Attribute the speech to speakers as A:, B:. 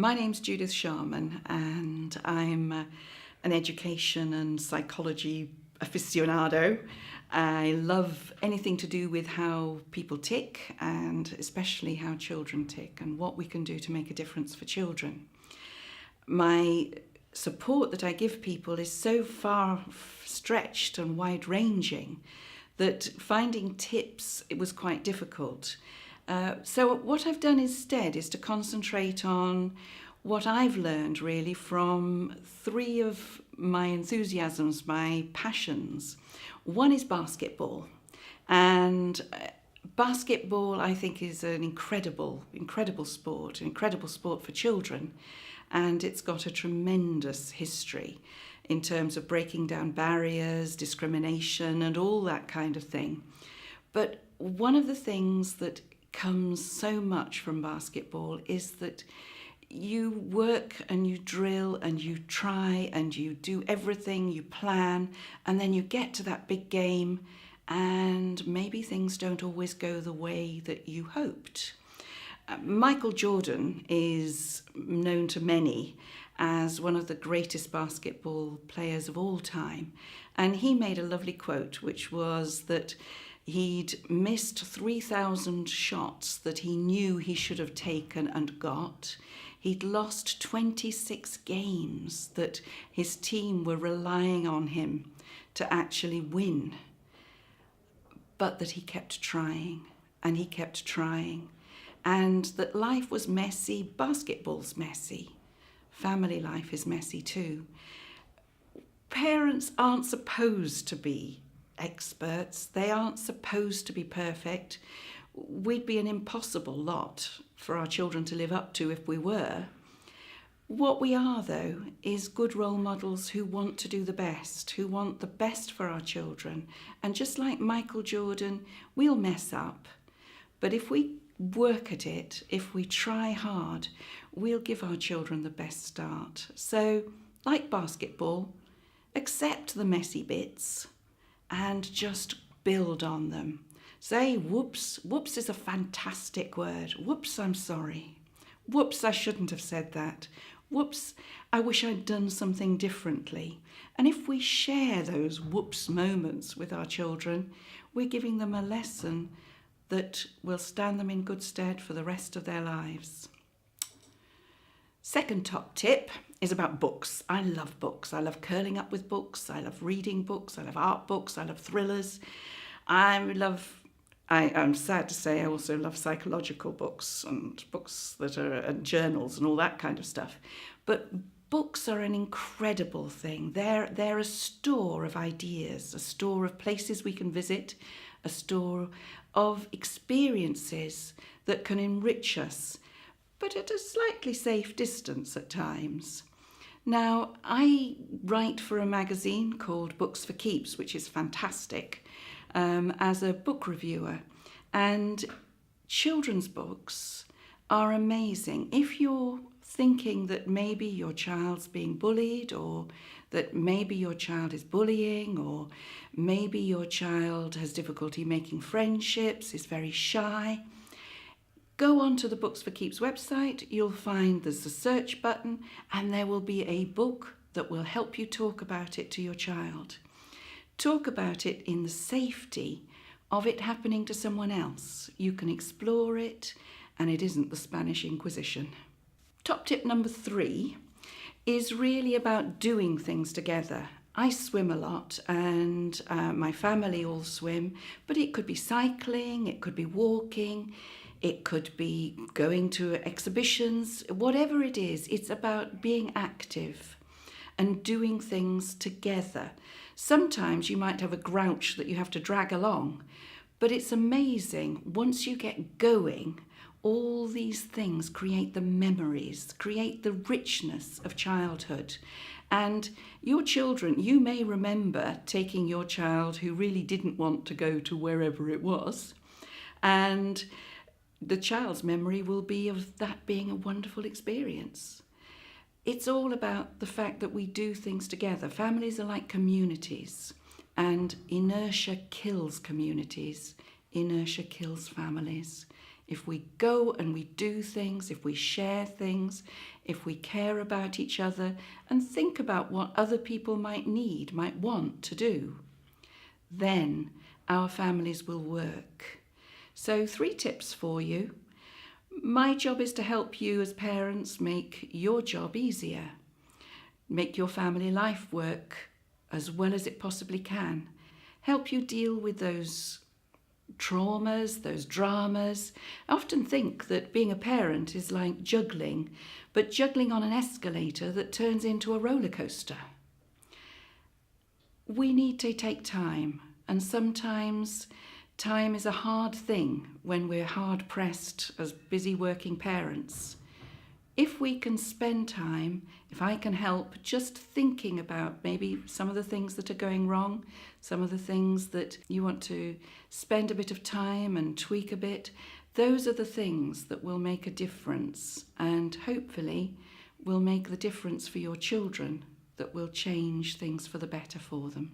A: My name's Judith Sharman, and I'm an education and psychology aficionado. I love anything to do with how people tick, and especially how children tick, and what we can do to make a difference for children. My support that I give people is so far stretched and wide-ranging that finding tips, it was quite difficult. So what I've done instead is to concentrate on what I've learned really from three of my enthusiasms, my passions. One is basketball, and basketball I think is an incredible sport, an incredible sport for children, and it's got a tremendous history in terms of breaking down barriers, discrimination and all that kind of thing. But one of the things that comes so much from basketball is that you work and you drill and you try and you do everything, you plan, and then you get to that big game and maybe things don't always go the way that you hoped. Michael Jordan is known to many as one of the greatest basketball players of all time, and he made a lovely quote, which was that he'd missed 3,000 shots that he knew he should have taken and got. He'd lost 26 games that his team were relying on him to actually win, but that he kept trying and he kept trying, and that life was messy, basketball's messy, family life is messy too. Parents aren't supposed to be experts, they aren't supposed to be perfect. We'd be an impossible lot for our children to live up to if we were. What we are, though, is good role models who want to do the best, who want the best for our children. And just like Michael Jordan, we'll mess up. But if we work at it, if we try hard, we'll give our children the best start. So, like basketball, accept the messy bits and just build on them. Say whoops. Whoops is a fantastic word. Whoops, I'm sorry. Whoops, I shouldn't have said that. Whoops, I wish I'd done something differently. And if we share those whoops moments with our children, we're giving them a lesson that will stand them in good stead for the rest of their lives. Second top tip is about books. I love books. I love curling up with books. I love reading books. I love art books. I love thrillers. I'm sad to say I also love psychological books and books that are and journals and all that kind of stuff. But books are an incredible thing. They're a store of ideas, a store of places we can visit, a store of experiences that can enrich us, but at a slightly safe distance at times. Now, I write for a magazine called Books for Keeps, which is fantastic, as a book reviewer. And children's books are amazing. If you're thinking that maybe your child's being bullied, or that maybe your child is bullying, or maybe your child has difficulty making friendships, is very shy, go on to the Books for Keeps website. You'll find there's a search button, and there will be a book that will help you talk about it to your child. Talk about it in the safety of it happening to someone else. You can explore it, and it isn't the Spanish Inquisition. Top tip number 3 is really about doing things together. I swim a lot, and my family all swim, but it could be cycling, it could be walking, it could be going to exhibitions, whatever it is, it's about being active and doing things together. Sometimes you might have a grouch that you have to drag along, but it's amazing. Once you get going, all these things create the memories, create the richness of childhood. And your children, you may remember taking your child who really didn't want to go to wherever it was, and the child's memory will be of that being a wonderful experience. It's all about the fact that we do things together. Families are like communities, and inertia kills communities. Inertia kills families. If we go and we do things, if we share things, if we care about each other and think about what other people might need, might want to do, then our families will work. So 3 tips for you. My job is to help you as parents make your job easier, make your family life work as well as it possibly can, help you deal with those traumas, those dramas. I often think that being a parent is like juggling, but juggling on an escalator that turns into a roller coaster. We need to take time, and sometimes time is a hard thing when we're hard pressed as busy working parents. If we can spend time, if I can help just thinking about maybe some of the things that are going wrong, some of the things that you want to spend a bit of time and tweak a bit, those are the things that will make a difference and hopefully will make the difference for your children, that will change things for the better for them.